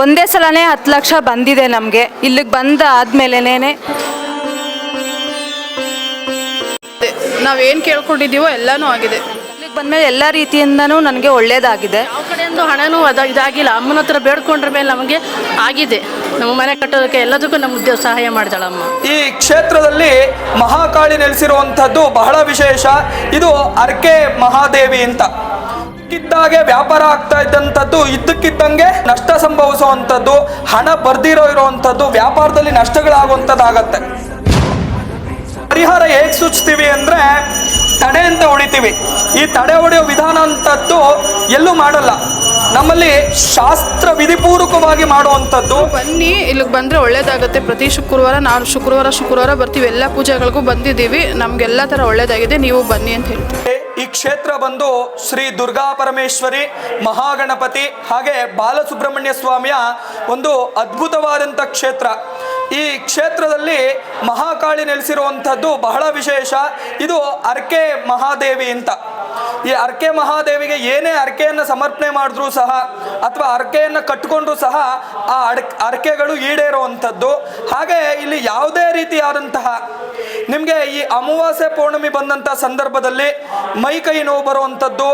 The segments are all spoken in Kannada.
ಒಂದೇ ಸಲನೇ 10 ಲಕ್ಷ ಬಂದಿದೆ ನಮಗೆ. ಇಲ್ಲಿಗೆ ಬಂದ ಆದ್ಮೇಲೆನೇ ನಾವೇನು ಕೇಳ್ಕೊಂಡಿದ್ದೀವೋ ಎಲ್ಲನೂ ಆಗಿದೆ. ಇಲ್ಲಿಗೆ ಬಂದಮೇಲೆ ಎಲ್ಲ ರೀತಿಯಿಂದನೂ ನನಗೆ ಒಳ್ಳೆಯದಾಗಿದೆ. ಯಾವ ಕಡೆಯಿಂದ ಹಣನೂ ಇದಾಗಿಲ್ಲ. ಅಮ್ಮನ ಹತ್ರ ಬೇಡ್ಕೊಂಡ್ರ ಮೇಲೆ ನಮಗೆ ಆಗಿದೆ. ನಮ್ಮ ಮನೆ ಕಟ್ಟೋದಕ್ಕೆ ಎಲ್ಲದಕ್ಕೂ ನಮ್ಮ ಉದ್ಯೋಗ ಸಹಾಯ ಮಾಡಿದಾಳಮ್ಮ. ಈ ಕ್ಷೇತ್ರದಲ್ಲಿ ಮಹಾಕಾಳಿ ನೆಲೆಸಿರುವಂಥದ್ದು ಬಹಳ ವಿಶೇಷ. ಇದು ಅರ್ಕೆ ಮಹಾದೇವಿ ಅಂತ. ಇದ್ದಕ್ಕಿದ್ದಾಗೆ ವ್ಯಾಪಾರ ಆಗ್ತಾ ಇದ್ದಂಥದ್ದು ಇದ್ದಕ್ಕಿದ್ದಂಗೆ ನಷ್ಟ ಸಂಭವಿಸುವಂಥದ್ದು, ಹಣ ಇರುವಂಥದ್ದು, ವ್ಯಾಪಾರದಲ್ಲಿ ನಷ್ಟಗಳಾಗುವಂಥದ್ದಾಗತ್ತೆ. ಪರಿಹಾರ ಹೇಗೆ ಸೂಚಿಸ್ತೀವಿ ಅಂದರೆ ತಡೆ ಅಂತ ಹೊಡಿತೀವಿ. ಈ ತಡೆ ಹೊಡೆಯೋ ವಿಧಾನ ಅಂತದ್ದು ಎಲ್ಲೂ ಮಾಡಲ್ಲ. ನಮ್ಮಲ್ಲಿ ಶಾಸ್ತ್ರ ವಿಧಿಪೂರ್ವಕವಾಗಿ ಮಾಡುವಂಥದ್ದು. ಬನ್ನಿ, ಇಲ್ಲಿಗೆ ಬಂದರೆ ಒಳ್ಳೇದಾಗುತ್ತೆ. ಪ್ರತಿ ಶುಕ್ರವಾರ ನಾನು ಶುಕ್ರವಾರ ಬರ್ತೀವಿ. ಎಲ್ಲ ಪೂಜೆಗಳಿಗೂ ಬಂದಿದ್ದೀವಿ. ನಮಗೆಲ್ಲ ಥರ ಒಳ್ಳೇದಾಗಿದೆ. ನೀವು ಬನ್ನಿ ಅಂತ ಹೇಳ್ತೀವಿ. ಈ ಕ್ಷೇತ್ರ ಬಂದು ಶ್ರೀ ದುರ್ಗಾ ಪರಮೇಶ್ವರಿ, ಮಹಾಗಣಪತಿ ಹಾಗೆ ಬಾಲಸುಬ್ರಹ್ಮಣ್ಯ ಸ್ವಾಮಿಯ ಒಂದು ಅದ್ಭುತವಾದಂಥ ಕ್ಷೇತ್ರ. ಈ ಕ್ಷೇತ್ರದಲ್ಲಿ ಮಹಾಕಾಳಿ ನೆಲೆಸಿರುವಂಥದ್ದು ಬಹಳ ವಿಶೇಷ. ಇದು ಅರ್ಕೆ ಮಹಾದೇವಿ ಅಂತ. ಈ ಅರ್ಕೆ ಮಹಾದೇವಿಗೆ ಏನೇ ಅರ್ಕೆಯನ್ನು ಸಮರ್ಪಣೆ ಮಾಡಿದ್ರೂ ಸಹ ಅಥವಾ ಅರ್ಕೆಯನ್ನು ಕಟ್ಟಿಕೊಂಡ್ರೂ ಸಹ ಆ ಅರ್ಕೆಗಳು ಈಡೇರುವಂಥದ್ದು. ಹಾಗೆ ಇಲ್ಲಿ ಯಾವುದೇ ರೀತಿಯಾದಂತಹ ನಿಮಗೆ ಈ ಅಮಾವಾಸ್ಯೆ ಪೌರ್ಣಮಿ ಬಂದಂಥ ಸಂದರ್ಭದಲ್ಲಿ ಮೈ ಕೈ ನೋವು ಬರುವಂಥದ್ದು,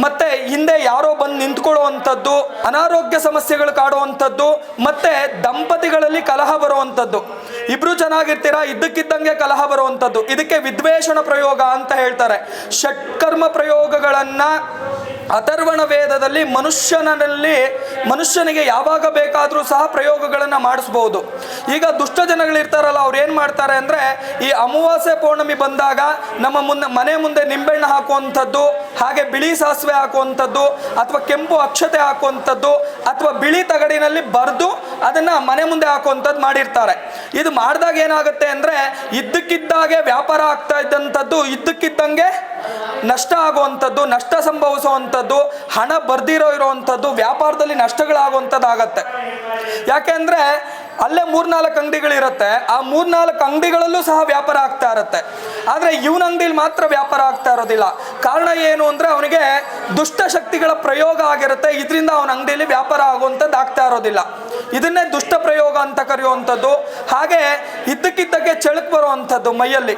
ಮತ್ತೆ ಹಿಂದೆ ಯಾರೋ ಬಂದು ನಿಂತ್ಕೊಳ್ಳುವಂಥದ್ದು, ಅನಾರೋಗ್ಯ ಸಮಸ್ಯೆಗಳು ಕಾಡುವಂಥದ್ದು, ಮತ್ತೆ ದಂಪತಿಗಳಲ್ಲಿ ಕಲಹ ಬರುವಂಥದ್ದು. ಇಬ್ರು ಚೆನ್ನಾಗಿರ್ತೀರಾ, ಇದ್ದಕ್ಕಿದ್ದಂಗೆ ಕಲಹ ಬರುವಂಥದ್ದು. ಇದಕ್ಕೆ ವಿದ್ವೇಷಣ ಪ್ರಯೋಗ ಅಂತ ಹೇಳ್ತಾರೆ. ಷಟ್ಕರ್ಮ ಪ್ರಯೋಗಗಳನ್ನ ಅಥರ್ವಣ ವೇದದಲ್ಲಿ ಮನುಷ್ಯನಿಗೆ ಯಾವಾಗ ಬೇಕಾದರೂ ಸಹ ಪ್ರಯೋಗಗಳನ್ನು ಮಾಡಿಸ್ಬೋದು. ಈಗ ದುಷ್ಟ ಜನಗಳಿರ್ತಾರಲ್ಲ, ಅವ್ರು ಏನು ಮಾಡ್ತಾರೆ ಅಂದರೆ ಈ ಅಮಾವಾಸ್ಯೆ ಪೌರ್ಣಮಿ ಬಂದಾಗ ನಮ್ಮ ಮನೆ ಮುಂದೆ ನಿಂಬೆಣ್ಣೆ ಹಾಕುವಂಥದ್ದು, ಹಾಗೆ ಬಿಳಿ ಸಾಸಿವೆ ಹಾಕುವಂಥದ್ದು, ಅಥವಾ ಕೆಂಪು ಅಕ್ಷತೆ ಹಾಕುವಂಥದ್ದು, ಅಥವಾ ಬಿಳಿ ತಗಡಿನಲ್ಲಿ ಬರೆದು ಅದನ್ನು ಮನೆ ಮುಂದೆ ಹಾಕುವಂಥದ್ದು ಮಾಡಿರ್ತಾರೆ. ಇದು ಮಾಡಿದಾಗ ಏನಾಗುತ್ತೆ ಅಂದರೆ ಇದ್ದಕ್ಕಿದ್ದಾಗೆ ವ್ಯಾಪಾರ ಆಗ್ತಾ ಇದ್ದಂಥದ್ದು ಇದ್ದಕ್ಕಿದ್ದಂಗೆ ನಷ್ಟ ಆಗುವಂಥದ್ದು, ನಷ್ಟ ಸಂಭವಿಸುವಂಥದ್ದು, ಹಣ ಇರುವಂಥದ್ದು, ವ್ಯಾಪಾರದಲ್ಲಿ ನಷ್ಟಗಳಾಗುವಂಥದ್ದಾಗತ್ತೆ. ಯಾಕೆಂದರೆ ಅಲ್ಲೇ 3-4 ಅಂಗಡಿಗಳಿರುತ್ತೆ. ಆ 3-4 ಅಂಗಡಿಗಳಲ್ಲೂ ಸಹ ವ್ಯಾಪಾರ ಆಗ್ತಾ ಇರುತ್ತೆ. ಆದರೆ ಇವನ ಅಂಗಡಿಲಿ ಮಾತ್ರ ವ್ಯಾಪಾರ ಆಗ್ತಾ ಇರೋದಿಲ್ಲ. ಕಾರಣ ಏನು ಅಂದರೆ ಅವನಿಗೆ ದುಷ್ಟಶಕ್ತಿಗಳ ಪ್ರಯೋಗ ಆಗಿರುತ್ತೆ. ಇದರಿಂದ ಅವನ ಅಂಗಡಿಯಲ್ಲಿ ವ್ಯಾಪಾರ ಆಗುವಂಥದ್ದು ಆಗ್ತಾ ಇರೋದಿಲ್ಲ. ಇದನ್ನೇ ದುಷ್ಟ ಪ್ರಯೋಗ ಅಂತ ಕರೆಯುವಂಥದ್ದು. ಹಾಗೆ ಇದ್ದಕ್ಕಿದ್ದಕ್ಕೆ ಚಳಕ್ ಬರುವಂಥದ್ದು ಮೈಯಲ್ಲಿ.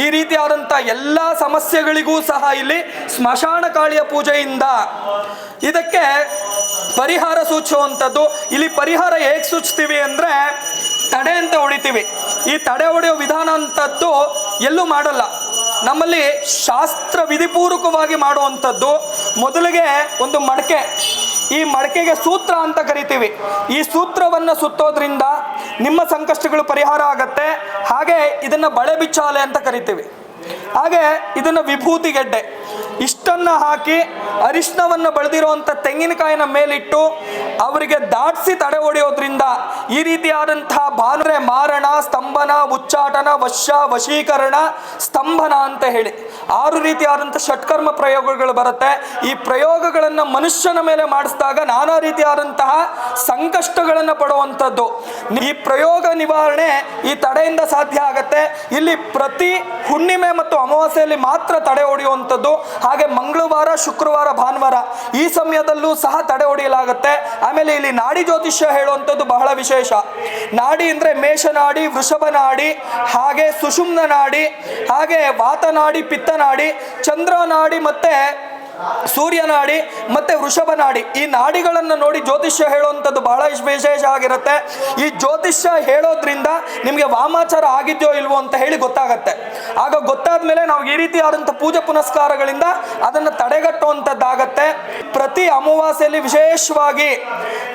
ಈ ರೀತಿಯಾದಂಥ ಎಲ್ಲ ಸಮಸ್ಯೆಗಳಿಗೂ ಸಹ ಇಲ್ಲಿ ಸ್ಮಶಾನ ಕಾಳಿಯ ಪೂಜೆಯಿಂದ ಇದಕ್ಕೆ ಪರಿಹಾರ ಸೂಚಿಸುವಂಥದ್ದು. ಇಲ್ಲಿ ಪರಿಹಾರ ಹೇಗೆ ಸೂಚಿಸ್ತೀವಿ ಅಂದರೆ ತಡೆ ಅಂತ ಹೊಡಿತೀವಿ. ಈ ತಡೆ ಹೊಡೆಯೋ ವಿಧಾನ ಅಂತದ್ದು ಎಲ್ಲೂ ಮಾಡಲ್ಲ. ನಮ್ಮಲ್ಲಿ ಶಾಸ್ತ್ರ ವಿಧಿಪೂರ್ವಕವಾಗಿ ಮಾಡುವಂಥದ್ದು. ಮೊದಲಿಗೆ ಒಂದು ಮಡಕೆ, ಈ ಮಡಕೆಗೆ ಸೂತ್ರ ಅಂತ ಕರಿತೀವಿ. ಈ ಸೂತ್ರವನ್ನು ಸುತ್ತೋದ್ರಿಂದ ನಿಮ್ಮ ಸಂಕಷ್ಟಗಳು ಪರಿಹಾರ ಆಗತ್ತೆ. ಹಾಗೆ ಇದನ್ನು ಬಳೆ ಬಿಚ್ಚಾಲೆ ಅಂತ ಕರಿತೀವಿ. ಹಾಗೆ ಇದನ್ನು ವಿಭೂತಿ ಗೆಡ್ಡೆ ಇಷ್ಟನ್ನು ಹಾಕಿ ಅರಿಶಿನವನ್ನು ಬೆಳೆದಿರುವಂಥ ತೆಂಗಿನಕಾಯಿನ ಮೇಲಿಟ್ಟು ಅವರಿಗೆ ದಾಟಿಸಿ ತಡೆ ಹೊಡೆಯೋದ್ರಿಂದ ಈ ರೀತಿಯಾದಂತಹ ಬಾಂದ್ರೆ ಮಾರಣ, ಸ್ತಂಭನ, ಉಚ್ಚಾಟನ, ವಶೀಕರಣ, ಸ್ತಂಭನ ಅಂತ ಹೇಳಿ 6 ರೀತಿಯಾದಂಥ ಷಟ್ಕರ್ಮ ಪ್ರಯೋಗಗಳು ಬರುತ್ತೆ. ಈ ಪ್ರಯೋಗಗಳನ್ನು ಮನುಷ್ಯನ ಮೇಲೆ ಮಾಡಿಸಿದಾಗ ನಾನಾ ರೀತಿಯಾದಂತಹ ಸಂಕಷ್ಟಗಳನ್ನು ಪಡುವಂಥದ್ದು. ಈ ಪ್ರಯೋಗ ನಿವಾರಣೆ ಈ ತಡೆಯಿಂದ ಸಾಧ್ಯ ಆಗತ್ತೆ. ಇಲ್ಲಿ ಪ್ರತಿ ಹುಣ್ಣಿಮೆ ಮತ್ತು ಅಮಾವಾಸ್ಯೆಯಲ್ಲಿ ಮಾತ್ರ ತಡೆ ಹೊಡೆಯುವಂಥದ್ದು. ಹಾಗೆ ಮಂಗಳವಾರ, ಶುಕ್ರವಾರ, ಭಾನುವಾರ ಈ ಸಮಯದಲ್ಲೂ ಸಹ ತಡೆ ಹೊಡೆಯಲಾಗುತ್ತೆ. ಆಮೇಲೆ ಇಲ್ಲಿ ನಾಡಿ ಜ್ಯೋತಿಷ್ಯ ಹೇಳುವಂಥದ್ದು ಬಹಳ ವಿಶೇಷ. ನಾಡಿ ಅಂದರೆ ಮೇಷನಾಡಿ, ವೃಷಭ ನಾಡಿ, ಹಾಗೆ ಸುಷುಮ್ನ ನಾಡಿ, ಹಾಗೆ ವಾತನಾಡಿ, ಪಿತ್ತನಾಡಿ, ಚಂದ್ರನಾಡಿ, ಮತ್ತೆ ಸೂರ್ಯನಾಡಿ, ಮತ್ತೆ ವೃಷಭ ನಾಡಿ. ಈ ನಾಡಿಗಳನ್ನು ನೋಡಿ ಜ್ಯೋತಿಷ್ಯ ಹೇಳುವಂಥದ್ದು ಬಹಳ ವಿಶೇಷ ಆಗಿರುತ್ತೆ. ಈ ಜ್ಯೋತಿಷ್ಯ ಹೇಳೋದ್ರಿಂದ ನಿಮಗೆ ವಾಮಾಚಾರ ಆಗಿದೆಯೋ ಇಲ್ವೋ ಅಂತ ಹೇಳಿ ಗೊತ್ತಾಗತ್ತೆ. ಆಗ ಗೊತ್ತಾದ ಮೇಲೆ ನಾವು ಈ ರೀತಿಯಾದಂಥ ಪೂಜೆ ಪುನಸ್ಕಾರಗಳಿಂದ ಅದನ್ನು ತಡೆಗಟ್ಟುವಂಥದ್ದಾಗತ್ತೆ. ಪ್ರತಿ ಅಮಾವಾಸ್ಯೆಯಲ್ಲಿ ವಿಶೇಷವಾಗಿ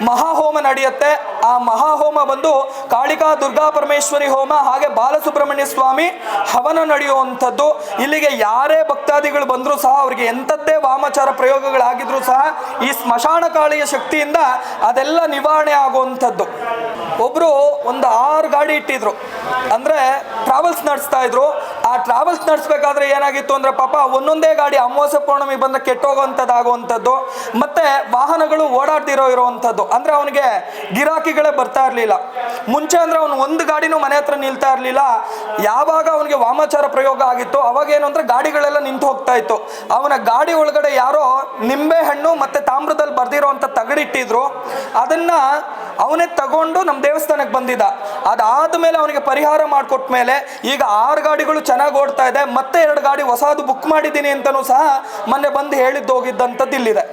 ಮಹಾಹೋಮ ನಡೆಯುತ್ತೆ. ಆ ಮಹಾಹೋಮ ಬಂದು ಕಾಳಿಕಾ ದುರ್ಗಾ ಪರಮೇಶ್ವರಿ ಹೋಮ, ಹಾಗೆ ಬಾಲಸುಬ್ರಹ್ಮಣ್ಯ ಸ್ವಾಮಿ ಹವನ ನಡೆಯುವಂಥದ್ದು. ಇಲ್ಲಿಗೆ ಯಾರೇ ಭಕ್ತಾದಿಗಳು ಬಂದರೂ ಸಹ ಅವರಿಗೆ ಎಂಥದ್ದೇ ವಾಮಾಚಾರ ಪ್ರಯೋಗಗಳಾಗಿದ್ರೂ ಸಹ ಈ ಸ್ಮಶಾನ ಕಾಳಿಯ ಶಕ್ತಿಯಿಂದ ಅದೆಲ್ಲ ನಿವಾರಣೆ ಆಗುವಂಥದ್ದು. ಒಬ್ಬರು ಒಂದು 6 ಗಾಡಿ ಇಟ್ಟಿದ್ರು, ಅಂದರೆ ಟ್ರಾವೆಲ್ಸ್ ನಡೆಸ್ತಾ ಇದ್ರು. ಆ ಟ್ರಾವೆಲ್ಸ್ ನಡೆಸಬೇಕಾದ್ರೆ ಏನಾಗಿತ್ತು ಅಂದರೆ ಪಾಪ ಒಂದೊಂದೇ ಗಾಡಿ ಅಮಾವಾಸ್ಯೆ ಪೌರ್ಣಮಿ ಬಂದ ಕೆಟ್ಟೋಗೋವಂಥದ್ದಾಗುವಂಥದ್ದು, ಮತ್ತು ವಾಹನಗಳು ಓಡಾಡ್ದಿರೋ ಇರೋವಂಥದ್ದು. ಅಂದರೆ ಅವನಿಗೆ ಗಿರಾಕಿಗಳೇ ಬರ್ತಾ ಇರಲಿಲ್ಲ. ಮುಂಚೆ ಅಂದರೆ ಅವನು ಒಂದು ಗಾಡಿನೂ ಮನೆ ಹತ್ರ ನಿಲ್ತಾ ಇರಲಿಲ್ಲ. ಯಾವಾಗ ಅವನಿಗೆ ವಾಮಾಚಾರ ಪ್ರಯೋಗ ಆಗಿತ್ತು ಅವಾಗ ಏನು ಅಂದರೆ ಗಾಡಿಗಳೆಲ್ಲ ನಿಂತು ಹೋಗ್ತಾ ಇತ್ತು. ಅವನ ಗಾಡಿ ಒಳಗಡೆ ಯಾರೋ ನಿಂಬೆ ಹಣ್ಣು ಮತ್ತು ತಾಮ್ರದಲ್ಲಿ ಬರ್ದಿರೋವಂಥ ತಗಡಿಟ್ಟಿದ್ರು. ಅದನ್ನು ಅವನೇ ತಗೊಂಡು ನಮ್ಮ ದೇವಸ್ಥಾನಕ್ಕೆ ಬಂದಿದ್ದ. ಅದಾದಮೇಲೆ ಅವನಿಗೆ ಪರಿಹಾರ ಮಾಡಿಕೊಟ್ಟ ಮೇಲೆ ಈಗ 6 ಗಾಡಿಗಳು ಚೆನ್ನಾಗಿ ಓಡ್ತಾ ಇದೆ. ಮತ್ತೆ 2 ಗಾಡಿ ಹೊಸದು ಬುಕ್ ಮಾಡಿದ್ದೀನಿ ಅಂತಲೂ ಸಹ ಮೊನ್ನೆ ಬಂದು ಹೇಳಿದ್ದು ಹೋಗಿದ್ದಂಥದ್ದು ಇಲ್ಲಿದೆ.